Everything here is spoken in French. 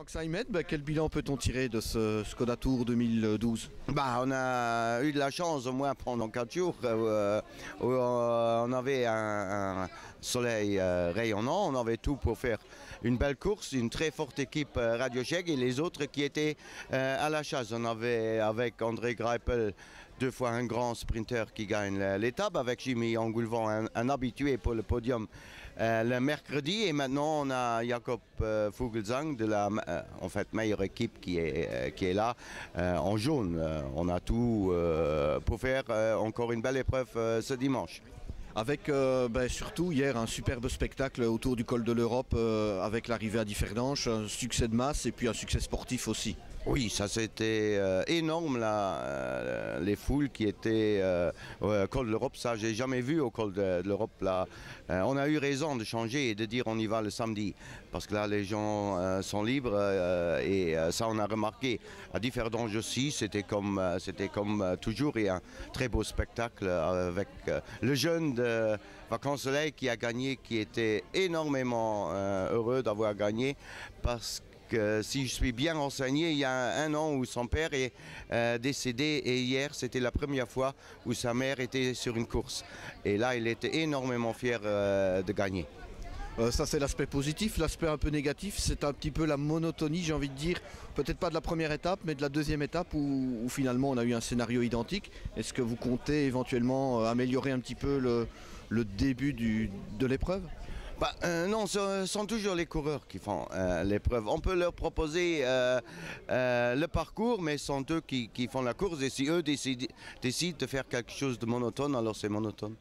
Franck Saimet, quel bilan peut-on tirer de ce Skoda Tour 2012? On a eu de la chance au moins pendant 4 jours où on avait un soleil rayonnant, on avait tout pour faire une belle course, une très forte équipe Radio Chèque et les autres qui étaient à la chasse. On avait avec André Greipel 2 fois un grand sprinter qui gagne l'étape, avec Jimmy Angoulevent, un habitué pour le podium le mercredi, et maintenant on a Jakob Fuglsang de la meilleure équipe qui est là en jaune. On a tout pour faire encore une belle épreuve ce dimanche. Avec surtout hier un superbe spectacle autour du col de l'Europe avec l'arrivée à Differdange, un succès de masse et puis un succès sportif aussi. Oui, ça c'était énorme là, les foules qui étaient au col de l'Europe, ça j'ai jamais vu au col de l'Europe là. On a eu raison de changer et de dire on y va le samedi parce que là les gens sont libres et ça on a remarqué. À Differdange aussi, c'était comme toujours et un très beau spectacle avec le jeune de Vacances Soleil qui a gagné, qui était énormément heureux d'avoir gagné parce que si je suis bien renseigné, il y a un an où son père est décédé et hier c'était la première fois où sa mère était sur une course. Et là il était énormément fier de gagner. Ça c'est l'aspect positif, l'aspect un peu négatif c'est un petit peu la monotonie, j'ai envie de dire, peut-être pas de la première étape mais de la deuxième étape où finalement on a eu un scénario identique. Est-ce que vous comptez éventuellement améliorer un petit peu le début de l'épreuve? Non, ce sont toujours les coureurs qui font l'épreuve. On peut leur proposer le parcours, mais ce sont eux qui font la course. Et si eux décident de faire quelque chose de monotone, alors c'est monotone.